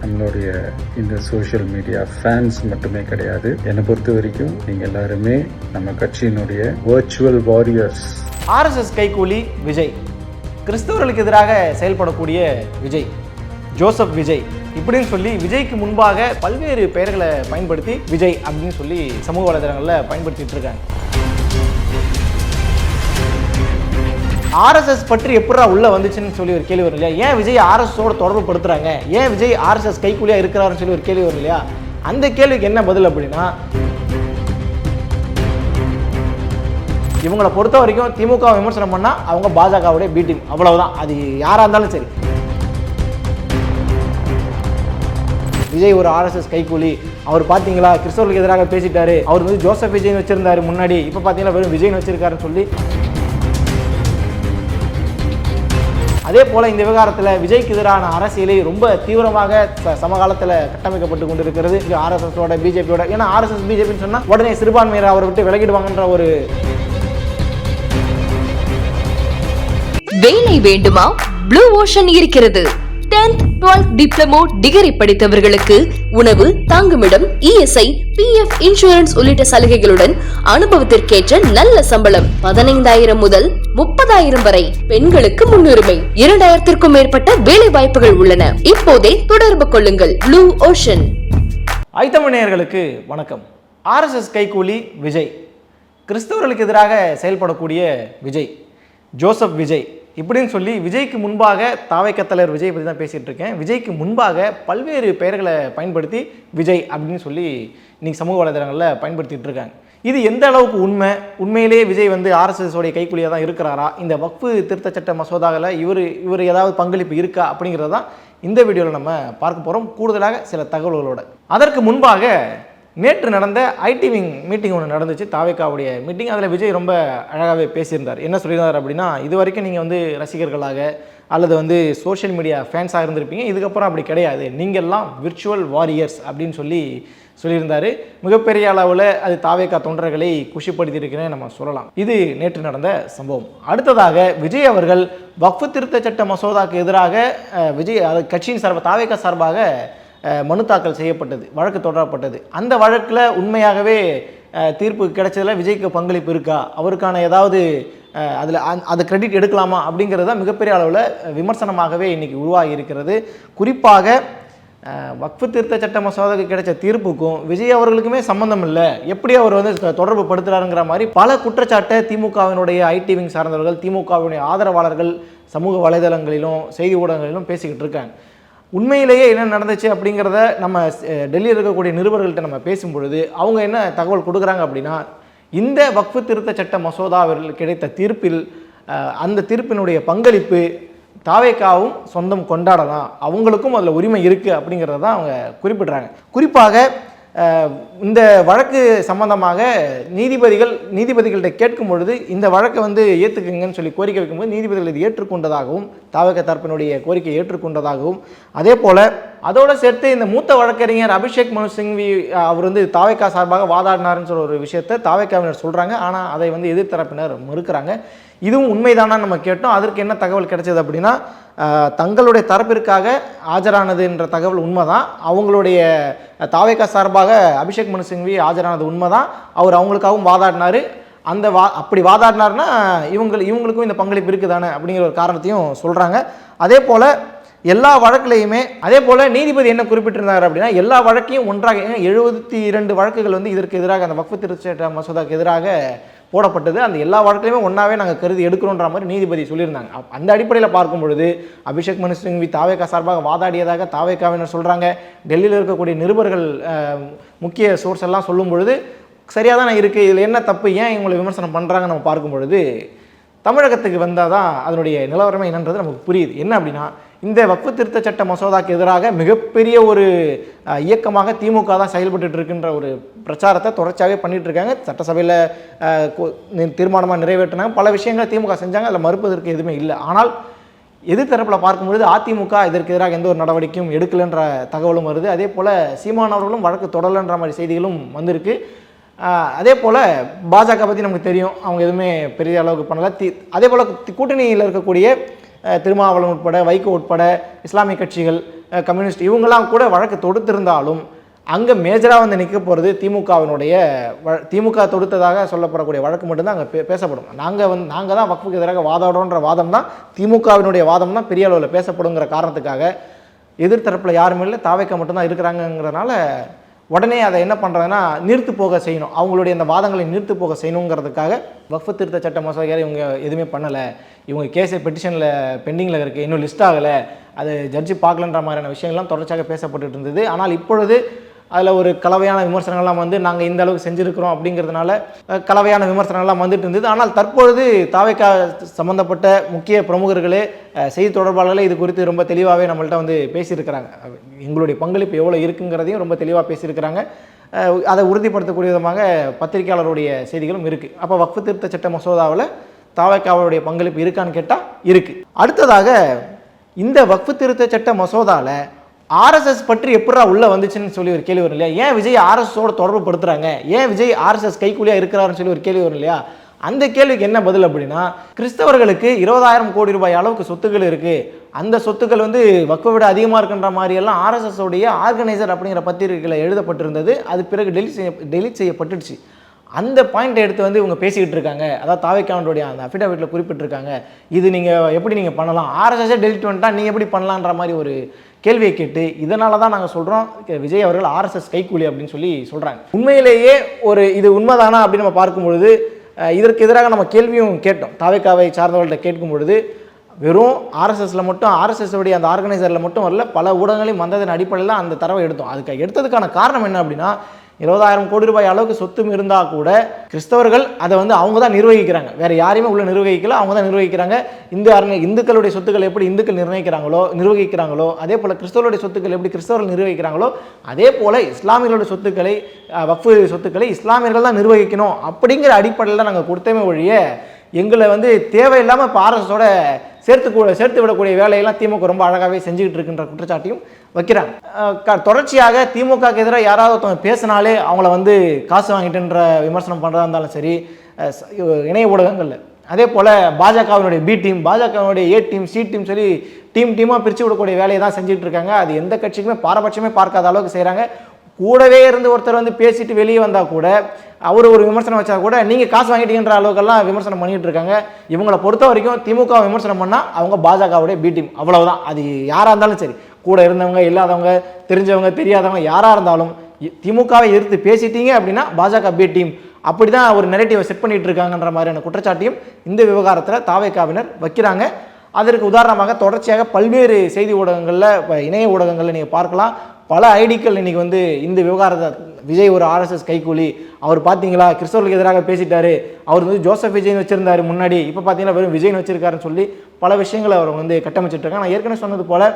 நம்மளுடைய இந்த social media fans மட்டுமே கிடையாது. என்னை பொறுத்த வரைக்கும் நீங்கள் எல்லாருமே நம்ம கட்சியினுடைய வர்ச்சுவல் வாரியர்ஸ். RSS கைக்கூலி விஜய், கிறிஸ்தவர்களுக்கு எதிராக செயல்படக்கூடிய விஜய், ஜோசப் விஜய் இப்படின்னு சொல்லி விஜய்க்கு முன்பாக பல்வேறு பெயர்களை பயன்படுத்தி விஜய் அப்படின்னு சொல்லி சமூக வலைதளங்களில் பயன்படுத்திட்டு இருக்காங்க. RSS பற்றி எப்படா உள்ள வந்துச்சுன்னு சொல்லி ஒரு கேள்வி வரும் இல்லையா? ஏன் விஜய் RSSோட தொடர்பு படுத்துறாங்க, ஏன் விஜய் RSS கைக்கூலியா இருக்கிறாருன்னு சொல்லி ஒரு கேள்வி வரும் இல்லையா? அந்த கேள்விக்கு என்ன பதில் அப்படின்னா, இவங்களை பொறுத்த வரைக்கும் திமுக விமர்சனம் பண்ணா அவங்க பாஜகவுடைய பி டீம், அவ்வளவுதான். அது யாரா இருந்தாலும் சரி. விஜய் ஒரு RSS கைக்கூலி, அவர் பார்த்தீங்களா கிறிஸ்தவர்களுக்கு எதிராக பேசிட்டாரு, அவர் வந்து ஜோசப் விஜய்னு வச்சிருந்தாரு முன்னாடி, இப்போ பார்த்தீங்கன்னா வெறும் விஜய்னு வச்சிருக்காருன்னு சொல்லி. அதே போல் இந்த விவகாரத்தில் விஜய்க்கு எதிரான அரசியலை ரொம்ப தீவிரமாக சமகாலத்தில் கட்டமைக்கப்பட்டு கொண்டிருக்கிறது RSSோட பிஜேபியோட. ஏன்னா RSS பிஜேபின்னு சொன்னால் உடனே சிறுபான்மையினர் அவரை விட்டு விலகிடுவாங்கன்ற ஒரு. வேலை வேண்டுமா? ப்ளூ ஓஷன் இருக்கிறது. 10th 12th டிப்ளமோ டிகிரி படித்தவர்களுக்கு உணவு, தங்குமிடம், ESI, PF இன்சூரன்ஸ் உள்ளிட்ட சலுகைகளுடன் அனுபவத்திற்கேற்ற நல்ல சம்பளம் 15,000 முதல் 30,000 வரை. பெண்களுக்கு முன்னுரிமை. 2,000க்கும் மேற்பட்ட வேலை வாய்ப்புகள் உள்ளன. இப்போதே தொடர்பு கொள்ளுங்கள். Blue ocean. ஐத்தமிழர்களுக்கு வணக்கம். RSS கைக்கூலி விஜய், கிறிஸ்தவர்களுக்கு எதிராக செயல்படக்கூடிய விஜய், ஜோசப் விஜய் இப்படின்னு சொல்லி விஜய்க்கு முன்பாக தாவைக்க தலைவர் விஜய் பற்றி தான் பேசிகிட்டு இருக்கேன். விஜய்க்கு முன்பாக பல்வேறு பெயர்களை பயன்படுத்தி விஜய் அப்படின்னு சொல்லி இன்றைக்கி சமூக வலைதளங்களில் பயன்படுத்திகிட்டு இருக்காங்க. இது எந்த அளவுக்கு உண்மை? உண்மையிலேயே விஜய் வந்து RSSோடைய கைக்கூலியாக தான் இருக்கிறாரா? இந்த வக்ஃபு திருத்த சட்ட மசோதாவில் இவர் ஏதாவது பங்களிப்பு இருக்கா அப்படிங்கிறது தான் இந்த வீடியோவில் நம்ம பார்க்க போகிறோம், கூடுதலாக சில தகவல்களோட. அதற்கு முன்பாக நேற்று நடந்த ஐடி விங் மீட்டிங் ஒன்று நடந்துச்சு, தாவேக்காவுடைய மீட்டிங். அதில் விஜய் ரொம்ப அழகாகவே பேசியிருந்தார். என்ன சொல்லியிருந்தார் அப்படின்னா, இது வரைக்கும் நீங்கள் வந்து ரசிகர்களாக அல்லது வந்து சோஷியல் மீடியா ஃபேன்ஸாக இருந்திருப்பீங்க, இதுக்கப்புறம் அப்படி கிடையாது, நீங்கள்லாம் விர்ச்சுவல் வாரியர்ஸ் அப்படின்னு சொல்லியிருந்தார். மிகப்பெரிய அளவில் அது தாவேக்கா தொண்டர்களை குஷிப்படுத்தியிருக்கிறேன் நம்ம சொல்லலாம். இது நேற்று நடந்த சம்பவம். அடுத்ததாக விஜய் அவர்கள் வக்ஃபு திருத்த சட்ட மசோதாவுக்கு எதிராக விஜய் கட்சியின் சார்பாக தாவேக்கா சார்பாக மனு தாக்கல் செய்யப்பட்டது, வழக்கு தொடரப்பட்டது. அந்த வழக்கில் உண்மையாகவே தீர்ப்பு கிடைச்சதில் விஜய்க்கு பங்களிப்பு இருக்கா, அவருக்கான ஏதாவது அதில் அதை கிரெடிட் எடுக்கலாமா அப்படிங்கிறது தான் மிகப்பெரிய அளவில் விமர்சனமாகவே இன்றைக்கி உருவாகி இருக்கிறது. குறிப்பாக வக்ஃபு திருத்த சட்ட மசோதாவுக்கு கிடைச்ச தீர்ப்புக்கும் விஜய் அவர்களுக்குமே சம்பந்தம் இல்லை, எப்படி அவர் வந்து தொடர்பு படுத்துறாருங்கிற மாதிரி பல குற்றச்சாட்டை திமுகவினுடைய ஐடி விங் சார்ந்தவர்கள், திமுகவினுடைய ஆதரவாளர்கள் சமூக வலைதளங்களிலும் செய்தி ஊடகங்களிலும் பேசிக்கிட்டு இருக்காங்க. உண்மையிலேயே என்ன நடந்துச்சு அப்படிங்கிறத நம்ம டெல்லியில் இருக்கக்கூடிய நிருபர்கள்ட்ட நம்ம பேசும்பொழுது அவங்க என்ன தகவல் கொடுக்குறாங்க அப்படின்னா, இந்த வக்ஃபு திருத்த சட்ட மசோதாவில் கிடைத்த தீர்ப்பில் அந்த தீர்ப்பினுடைய பங்களிப்பு தாவேக்காவும் சொந்தம் கொண்டாடலாம், அவங்களுக்கும் அதில் உரிமை இருக்குது அப்படிங்கிறத தான் அவங்க குறிப்பிட்றாங்க. குறிப்பாக இந்த வழக்கு சம்பந்தமாக நீதிபதிகள்கிட்ட கேட்கும் பொழுது இந்த வழக்கை வந்து ஏற்றுக்குங்கன்னு சொல்லி கோரிக்கை வைக்கும்போது நீதிபதிகள் இது ஏற்றுக்கொண்டதாகவும், தாவேக்கா தரப்பினுடைய கோரிக்கையை ஏற்றுக்கொண்டதாகவும், அதே போல் அதோடு சேர்த்து இந்த மூத்த வழக்கறிஞர் அபிஷேக் மனு சிங்வி அவர் வந்து தாவேக்கா சார்பாக வாதாடினார்னு சொல்ல ஒரு விஷயத்தை தாவேக்காவினர் சொல்கிறாங்க. ஆனால் அதை வந்து எதிர்த்தரப்பினர் மறுக்கிறாங்க. இதுவும் உண்மைதானா நம்ம கேட்டோம். அதற்கு என்ன தகவல் கிடைச்சது அப்படின்னா, தங்களுடைய தரப்பிற்காக ஆஜரானது என்ற தகவல் உண்மைதான். அவங்களுடைய தாவேக்கா சார்பாக அபிஷேக் மனு சிங்வி ஆஜரானது உண்மைதான். அவர் அவங்களுக்காகவும் வாதாடினார். அந்த அப்படி வாதாடினார்னா இவங்களுக்கும் இந்த பங்களிப்பு இருக்குதானே அப்படிங்கிற ஒரு காரணத்தையும் சொல்கிறாங்க. அதே போல் எல்லா வழக்குலையுமே அதே போல் நீதிபதி என்ன குறிப்பிட்டிருந்தார் அப்படின்னா, எல்லா வழக்கையும் ஒன்றாக 72 வழக்குகள் வந்து இதற்கு எதிராக அந்த வக்ஃபு திருத்த சட்ட மசோதாவுக்கு எதிராக போடப்பட்டது, அந்த எல்லா வழக்கிலையுமே ஒன்றாவே நாங்கள் கருதி எடுக்கிறோன்ற மாதிரி நீதிபதி சொல்லியிருந்தாங்க. அந்த அடிப்படையில் பார்க்கும் பொழுது அபிஷேக் மனு சிங்வி தாவேக்கா சார்பாக வாதாடியதாக தாவேக்காவினர் சொல்கிறாங்க. டெல்லியில் இருக்கக்கூடிய நிருபர்கள் முக்கிய சோர்ஸ் எல்லாம் சொல்லும் பொழுது சரியாக தான் இருக்குது, இதில் என்ன தப்பு, ஏன் இவங்களை விமர்சனம் பண்ணுறாங்கன்னு நம்ம பார்க்கும் பொழுது தமிழகத்துக்கு வந்தால் தான் அதனுடைய நிலவரமே என்னன்றது நமக்கு புரியுது. என்ன அப்படின்னா, இந்த வக்ஃபு திருத்த சட்ட மசோதாக்கு எதிராக மிகப்பெரிய ஒரு இயக்கமாக திமுக தான் செயல்பட்டு இருக்கின்ற ஒரு பிரச்சாரத்தை தொடர்ச்சியாகவே பண்ணிட்டு இருக்காங்க. சட்டசபையில் தீர்மானமாக நிறைவேற்றினாங்க, பல விஷயங்களை திமுக செஞ்சாங்க, அதில் மறுப்பதற்கு எதுவுமே இல்லை. ஆனால் எதிர்த்தரப்பில் பார்க்கும்பொழுது அதிமுக இதற்கு எதிராக எந்த ஒரு நடவடிக்கையும் எடுக்கலைன்ற தகவலும் வருது. அதே போல் சீமான் அவர்களும் வழக்கு தொடரலைன்ற மாதிரி செய்திகளும் வந்திருக்கு. அதே போல் பாஜக பற்றி நமக்கு தெரியும், அவங்க எதுவுமே பெரிய அளவுக்கு பண்ணலை. அதே போல் கூட்டணியில் இருக்கக்கூடிய திருமாவளவன் உட்பட, வைகோ உட்பட, இஸ்லாமிய கட்சிகள், கம்யூனிஸ்ட் இவங்கெல்லாம் கூட வழக்கு தொடுத்திருந்தாலும் அங்கே மேஜராக வந்து நிற்க போகிறது திமுக தொடுத்ததாக சொல்லப்படக்கூடிய வழக்கு மட்டும்தான் அங்கே பேசப்படும். நாங்கள் தான் வக்ஃபுக்கு எதிராக வாதாடுறோன்ற வாதம் தான், திமுகவினுடைய வாதம் தான் பெரிய அளவில் பேசப்படுங்கிற காரணத்துக்காக எதிர்த்தரப்பில் யாருமே இல்லை, தாவேக்கா மட்டும்தான் இருக்கிறாங்கிறதுனால உடனே அதை என்ன பண்ணுறதுன்னா நிறுத்து போக செய்யணும், அவங்களுடைய அந்த வாதங்களை நிறுத்து போக செய்யணுங்கிறதுக்காக வக்ஃபு திருத்த சட்ட மசோதாவை இவங்க எதுவுமே பண்ணலை, இவங்க கேஸை பெட்டிஷனில் பெண்டிங்கில் இருக்குது, இன்னும் லிஸ்ட் ஆகலை, அது ஜட்ஜி பார்க்கலன்ற மாதிரியான விஷயங்கள்லாம் தொடர்ச்சியாக பேசப்பட்டு இருந்தது. ஆனால் இப்பொழுது அதில் ஒரு கலவையான விமர்சனங்கள்லாம் வந்து நாங்கள் இந்த அளவுக்கு செஞ்சுருக்கிறோம் அப்படிங்கிறதுனால கலவையான விமர்சனங்கள்லாம் வந்துட்டு இருந்தது. ஆனால் தற்பொழுது தாவேக்கா சம்மந்தப்பட்ட முக்கிய பிரமுகர்களே, செய்தி தொடர்பாளர்களே இது குறித்து ரொம்ப தெளிவாகவே நம்மள்ட்ட வந்து பேசியிருக்கிறாங்க. எங்களுடைய பங்களிப்பு எவ்வளோ இருக்குங்கிறதையும் ரொம்ப தெளிவாக பேசியிருக்கிறாங்க. அதை உறுதிப்படுத்தக்கூடிய விதமாக பத்திரிகையாளருடைய செய்திகளும் இருக்குது. அப்போ வக்ஃபு திருத்த சட்ட மசோதாவில் தாவேக்காவுடைய பங்களிப்பு இருக்கான்னு கேட்டால் இருக்குது. அடுத்ததாக இந்த வக்ஃபு திருத்த சட்ட மசோதாவில் ஆர்எஸ்எஸ் பற்றி எப்படா உள்ளே வந்துச்சுன்னு சொல்லி ஒரு கேள்வி வரும் இல்லையா? ஏன் விஜய் ஆர்எஸ்எஸோட தொடர்பு படுத்துறாங்க, ஏன் விஜய் ஆர்எஸ்எஸ் கைக்கூலியாக இருக்கிறாருன்னு சொல்லி ஒரு கேள்வி வரும் இல்லையா? அந்த கேள்விக்கு என்ன பதில் அப்படின்னா, கிறிஸ்தவர்களுக்கு 20,000 கோடி ரூபாய் அளவுக்கு சொத்துக்கள் இருக்குது, அந்த சொத்துக்கள் வந்து வக்ஃபை விட அதிகமாக இருக்குன்ற மாதிரியெல்லாம் ஆர்எஸ்எஸ் உடைய ஆர்கனைசர் அப்படிங்கிற பத்திரிகையில் எழுதப்பட்டிருந்தது. அது பிறகு டெலிட் செய்யப்பட்டுடுச்சு. அந்த பாயிண்ட் எடுத்து வந்து இவங்க பேசிக்கிட்டு இருக்காங்க. அதாவது தாவேக்காவுடைய அந்த அஃபிடவிட்டில் குறிப்பிட்டிருக்காங்க, இது நீங்கள் எப்படி நீங்கள் பண்ணலாம், ஆர்எஸ்எஸ்ஸே டெலிட் பண்ணிட்டா நீங்கள் எப்படி பண்ணலான்ற மாதிரி ஒரு கேள்வியை கேட்டு, இதனால தான் நாங்கள் சொல்கிறோம் விஜய் அவர்கள் ஆர்எஸ்எஸ் கைக்கூலி அப்படின்னு சொல்லி சொல்கிறாங்க. உண்மையிலேயே ஒரு இது உண்மைதானா அப்படின்னு நம்ம பார்க்கும்பொழுது, இதற்கு எதிராக நம்ம கேள்வியும் கேட்டோம். தாவேக்காவை சார்ந்தவர்கள்ட்ட கேட்கும் பொழுது வெறும் ஆர்எஸ்எஸில் மட்டும், ஆர்எஸ்எஸ்ஸுடைய அந்த ஆர்கனைசரில் மட்டும் வரல, பல ஊடகங்களையும் வந்ததன் அடிப்படையில் அந்த தரவை எடுத்தோம். அதுக்கு எடுத்ததுக்கான காரணம் என்ன அப்படின்னா, 20,000 கோடி ரூபாய் அளவுக்கு சொத்தும் இருந்தால் கூட கிறிஸ்தவர்கள் அதை வந்து அவங்க தான் நிர்வகிக்கிறாங்க, வேறு யாரையுமே உள்ள நிர்வகிக்கல, அவங்க தான் நிர்வகிக்கிறாங்க. இந்துக்களுடைய சொத்துக்கள் எப்படி இந்துக்கள் நிர்வகிக்கிறாங்களோ அதே போல் கிறிஸ்தவர்களுடைய சொத்துக்கள் எப்படி கிறிஸ்தவர்கள் நிர்வகிக்கிறாங்களோ அதே போல் இஸ்லாமியர்களுடைய சொத்துக்களை, வக்ஃபு சொத்துக்களை இஸ்லாமியர்கள் தான் நிர்வகிக்கணும் அப்படிங்கிற அடிப்படையில் தான் நாங்கள் கொடுத்தமே ஒழிய, எங்களை வந்து தேவையில்லாமல் இப்போ ஆர்எஸ்எஸோட சேர்த்து விடக்கூடிய வேலையெல்லாம் திமுக ரொம்ப அழகாகவே செஞ்சுக்கிட்டு இருக்குன்ற குற்றச்சாட்டையும் வைக்கிறாங்க. தொடர்ச்சியாக திமுகக்கு எதிராக யாராவது ஒருத்தவங்க பேசினாலே அவங்கள வந்து காசு வாங்கிட்டுன்ற விமர்சனம் பண்ணுறதா இருந்தாலும் சரி, இணைய ஊடகங்களில் அதே போல் பாஜகவினுடைய பி டீம், பாஜகவினுடைய ஏ டீம், சி டீம் சொல்லி டீமாக பிரித்து விடக்கூடிய வேலையை தான் செஞ்சுட்டு இருக்காங்க. அது எந்த கட்சிக்குமே பாரபட்சமே பார்க்காத அளவுக்கு செய்கிறாங்க. கூடவே இருந்து ஒருத்தர் வந்து பேசிட்டு வெளியே வந்தால் கூட, அவர் ஒரு விமர்சனம் வச்சா கூட நீங்கள் காசு வாங்கிட்டீங்கன்ற அளவுக்கெல்லாம் விமர்சனம் பண்ணிகிட்டு இருக்காங்க. இவங்களை பொறுத்த வரைக்கும் திமுக விமர்சனம் பண்ணால் அவங்க பாஜகவுடைய பி டீம், அவ்வளவுதான். அது யாராக இருந்தாலும் சரி, கூட இருந்தவங்க இல்லாதவங்க, தெரிஞ்சவங்க தெரியாதவங்க யாராக இருந்தாலும் திமுகவை எதிர்த்து பேசிட்டீங்க அப்படின்னா பாஜக பி டீம், அப்படி தான் ஒரு நெரேட்டிவை செட் பண்ணிட்டு இருக்காங்கன்ற மாதிரியான குற்றச்சாட்டையும் இந்த விவகாரத்தில் தாவேக்காவினர் வைக்கிறாங்க. அதற்கு உதாரணமாக தொடர்ச்சியாக பல்வேறு செய்தி ஊடகங்களில், இணைய ஊடகங்களில் நீங்கள் பார்க்கலாம், பல ஐடிக்கள் இன்றைக்கி வந்து இந்த விவகாரத்தை விஜய் ஒரு ஆர்எஸ்எஸ் கைக்கூலி, அவர் பார்த்தீங்களா கிறிஸ்தவர்களுக்கு எதிராக பேசிட்டாரு, அவர் வந்து ஜோசப் விஜய்னு வச்சுருந்தாரு முன்னாடி, இப்போ பார்த்தீங்கன்னா வெறும் விஜய்னு வச்சிருக்காருன்னு சொல்லி பல விஷயங்களை அவர் வந்து கட்டமைச்சிட்டு இருக்காங்க. நான் ஏற்கனவே சொன்னது போல்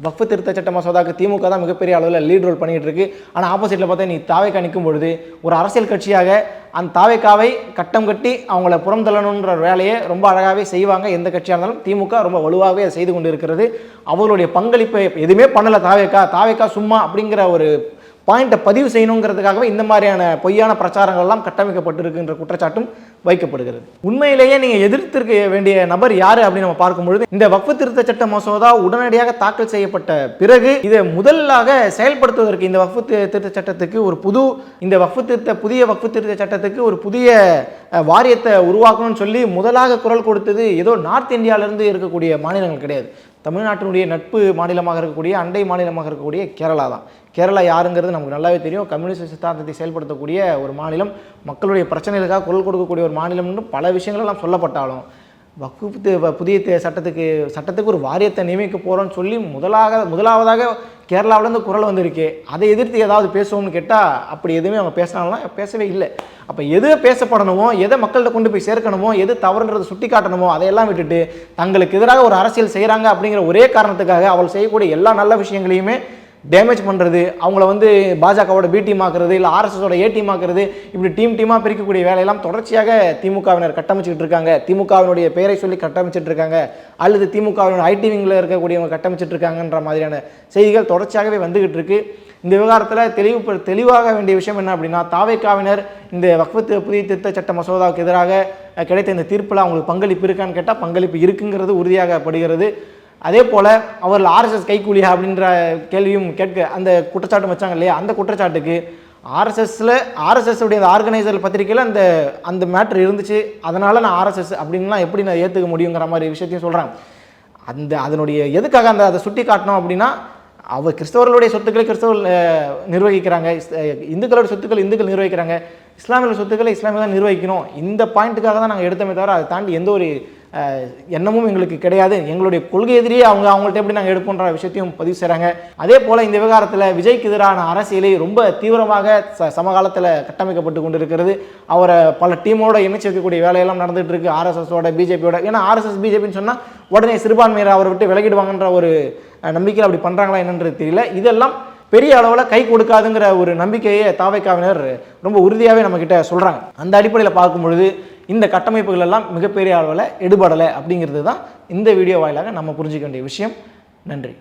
வக்ஃபு திருத்த சட்ட மசோதாவுக்கு திமுக தான் மிகப்பெரிய அளவில் லீட் ரோல் பண்ணிகிட்டு இருக்கு. ஆனால் ஆப்போசிட்டில் பார்த்தா நீ தாவேக்கா நிற்கும் பொழுது ஒரு அரசியல் கட்சியாக அந்த தாவேக்காவை கட்டம் கட்டி அவங்கள புறம் தள்ளணுன்ற வேலையை ரொம்ப அழகாகவே செய்வாங்க. எந்த கட்சியாக இருந்தாலும் திமுக ரொம்ப வலுவாகவே அதை செய்து கொண்டு இருக்கிறது. அவர்களுடைய பங்களிப்பை எதுவுமே பண்ணலை தாவேக்கா சும்மா அப்படிங்கிற ஒரு பாயிண்ட்டை பதிவு செய்யணுங்கிறதுக்காகவே இந்த மாதிரியான பொய்யான பிரச்சாரங்கள் எல்லாம் கட்டமைக்கப்பட்டிருக்குன்ற குற்றச்சாட்டும் வைக்கப்படுகிறது. உண்மையிலேயே நீங்கள் எதிர்த்திருக்க வேண்டிய நபர் யார் அப்படின்னு நம்ம பார்க்கும்பொழுது, இந்த வக்ஃபு திருத்த சட்ட மசோதா உடனடியாக தாக்கல் செய்யப்பட்ட பிறகு இதை முதலாக செயல்படுத்துவதற்கு இந்த வக்ஃபு திருத்த சட்டத்துக்கு ஒரு புதிய வக்ஃபு திருத்த சட்டத்துக்கு ஒரு புதிய வாரியத்தை உருவாக்கணும்னு சொல்லி முதலாக குரல் கொடுத்தது ஏதோ நார்த் இந்தியாவிலிருந்து இருக்கக்கூடிய மாநிலங்கள் கிடையாது. தமிழ்நாட்டினுடைய நட்பு மாநிலமாக இருக்கக்கூடிய, அண்டை மாநிலமாக இருக்கக்கூடிய கேரளா தான். கேரளா யாருங்கிறது நமக்கு நல்லாவே தெரியும். கம்யூனிஸ்ட் சித்தாந்தத்தை செயல்படுத்தக்கூடிய ஒரு மாநிலம், மக்களுடைய பிரச்சனைகளுக்காக குரல் கொடுக்கக்கூடிய ஒரு மாநிலம்னு பல விஷயங்கள்லாம் சொல்லப்பட்டாலும், புதிய சட்டத்துக்கு ஒரு வாரியத்தை நியமிக்க போகிறோன்னு சொல்லி முதலாவதாக கேரளாவிலேருந்து குரல் வந்திருக்கு. அதை எதிர்த்து ஏதாவது பேசுவோம்னு கேட்டால் அப்படி எதுவுமே அவங்க பேசவே இல்லை. அப்போ எது பேசப்படணுமோ, எதை மக்கள்கிட்ட கொண்டு போய் சேர்க்கணுமோ, எது தவறுன்றதை சுட்டி காட்டணுமோ அதையெல்லாம் விட்டுட்டு தங்களுக்கு எதிராக ஒரு அரசியல் செய்கிறாங்க அப்படிங்கிற ஒரே காரணத்துக்காக அவள் செய்யக்கூடிய எல்லா நல்ல விஷயங்களையுமே டேமேஜ் பண்ணுறது, அவங்கள வந்து பாஜகவோட பி டீம் ஆக்குறது, இல்லை ஆர்எஸ்எஸோட ஏ டீம் ஆக்குறது, இப்படி டீமாக பிரிக்கக்கூடிய வேலையெல்லாம் தொடர்ச்சியாக திமுகவினர் கட்டமைச்சிட்டு இருக்காங்க. திமுகவினுடைய பெயரை சொல்லி கட்டமைச்சிட்டு இருக்காங்க, அல்லது திமுகவினுடைய ஐடி விங்கில் இருக்கக்கூடியவங்க கட்டமைச்சிட்டு இருக்காங்கன்ற மாதிரியான செய்திகள் தொடர்ச்சியாகவே வந்துகிட்டு இருக்கு. இந்த விவகாரத்தில் தெளிவாக வேண்டிய விஷயம் என்ன அப்படின்னா, தாவேக்காவினர் இந்த வக்ஃப் புதிய திருத்த சட்ட மசோதாவுக்கு எதிராக கிடைத்த இந்த தீர்ப்பில் அவங்களுக்கு பங்களிப்பு இருக்கான்னு கேட்டால் பங்களிப்பு இருக்குங்கிறது உறுதியாகப்படுகிறது. அதே போல் அவர்கள் ஆர்எஸ்எஸ் கைக்கூலியா அப்படின்ற கேள்வியும் அந்த குற்றச்சாட்டு வச்சாங்க இல்லையா, அந்த குற்றச்சாட்டுக்கு ஆர்எஸ்எஸ் உடைய ஆர்கனைசர் பத்திரிகையில் அந்த மேட்ரு இருந்துச்சு, அதனால் நான் ஆர்எஸ்எஸ் அப்படின்லாம் எப்படி நான் ஏற்றுக்க முடியுங்கிற மாதிரி விஷயத்தையும் சொல்கிறாங்க. அதனுடைய எதுக்காக அதை சுட்டி காட்டணும் அப்படின்னா, அவர் கிறிஸ்தவர்களுடைய சொத்துக்களை கிறிஸ்தவர்கள் நிர்வகிக்கிறாங்க, இந்துக்களோட சொத்துக்கள் இந்துக்கள் நிர்வகிக்கிறாங்க, இஸ்லாமிய சொத்துக்களை இஸ்லாமிய தான் நிர்வகிக்கணும். இந்த பாயிண்ட்டுக்காக தான் நாங்கள் எடுத்தோமே தவிர அதை தாண்டி எந்த ஒரு எண்ணமும் எங்களுக்கு கிடையாது. எங்களுடைய கொள்கை எதிரியே அவங்கள்ட்ட எப்படி நாங்கள் எடுப்போன்ற விஷயத்தையும் பதிவு செய்கிறாங்க. அதே போல் இந்த விவகாரத்தில் விஜய்க்கு எதிரான அரசியலை ரொம்ப தீவிரமாக சமகாலத்தில் கட்டமைக்கப்பட்டு கொண்டு இருக்கிறது. அவரை பல டீமோட இணைச்சு வைக்கக்கூடிய வேலையெல்லாம் நடந்துகிட்டு இருக்கு, ஆர்எஸ்எஸோட பிஜேபியோட. ஏன்னா ஆர்எஸ்எஸ் பிஜேபின்னு சொன்னால் உடனே சிறுபான்மையரை அவரை விட்டு விலகிடுவாங்கன்ற ஒரு நம்பிக்கையில் அப்படி பண்ணுறாங்களா என்னன்றது தெரியல. இதெல்லாம் பெரிய அளவில் கை கொடுக்காதுங்கிற ஒரு நம்பிக்கையை தாவேக்காவினர் ரொம்ப உறுதியாகவே நம்மக்கிட்ட சொல்கிறாங்க. அந்த அடிப்படையில் பார்க்கும் பொழுது இந்த கட்டமைப்புகள் எல்லாம் மிகப்பெரிய அளவில் எடுபடலை அப்படிங்கிறது தான் இந்த வீடியோ வாயிலாக நம்ம புரிஞ்சிக்க வேண்டிய விஷயம். நன்றி.